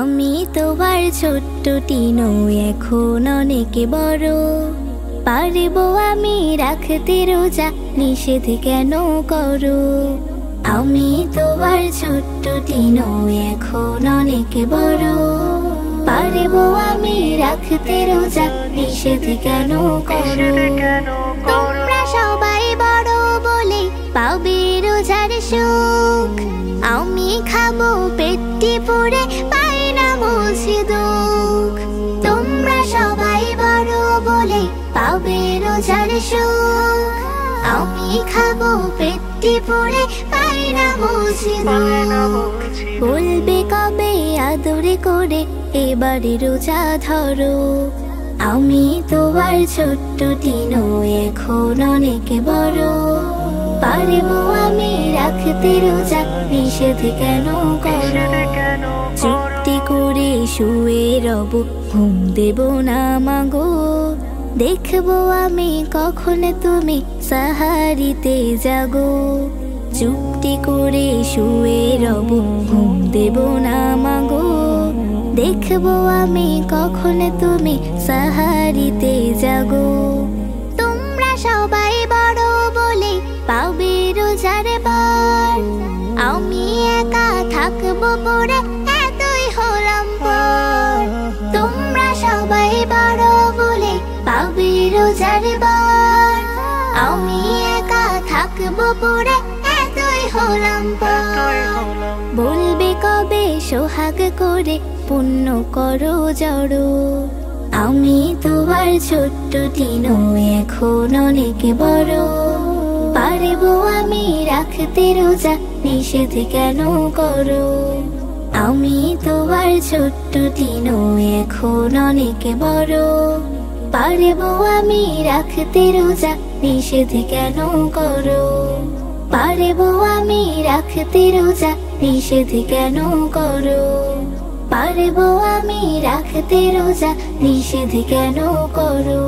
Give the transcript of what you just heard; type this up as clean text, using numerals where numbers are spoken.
আমি তোমার ছোট্ট টিনু এখন অনেক বড়, পারব আমি রাখতে রোজা, নিষেধ কেন করো? আমি তোমার ছোট্ট টিনু এখন অনেক বড়, পারব আমি রাখতে রোজা, নিষেধ কেন করো? তোমরা সবাই বড় বলে পাবে রোজার সুখ, আমি খাবো পেটটি পুরে পাই না মুছে দুঃখ। তোমরা সবাই বড় বলে পাবে রোজার সুখ, আমি খাবো পেটটি পুরে পাই না মুছে দুঃখ। বলবে কবে আদরে করে এবারে রোজা ধরো, আমি তোমার ছোট্ট টিনু এখন অনেক বড়, পারব আমি রাখতে রোজা, নিষেধ কেন করো? চুক্তি করে শুয়ে রব, ঘুম দেব না মাগো, দেখবো আমি কখন তুমি সাহারিতে জাগো। চুক্তি করে শুয়ে রব, ঘুম দেব না মাগো, দেখবো আমি কখন তুমি সাহারিতে জাগো। তোমরা সবাই বড় বলে পাবে রোজার বার, আমি একা থাকবো পড়ে এতই হলাম পর। তোমরা সবাই বড় বলে পাবে রোজার বার, আমি একা থাকবো পড়ে এতই হলাম পর। বলবে কবে সোহাগ করে পুণ্য করো জড়ো, আমি তোমার ছোট্ট টিনু এখন অনেক বড়, পারব আমি রাখতে রোজা, নিষেধ কেন করো? আমি তোমার ছোট্ট টিনু এখন অনেক বড়, পারব আমি রাখতে রোজা, নিষেধ কেন করো? পারব আমি রাখতে রোজা, নিষেধ কেন করো? পারব আমি রাখতে রোজা, নিষেধ কেন করো?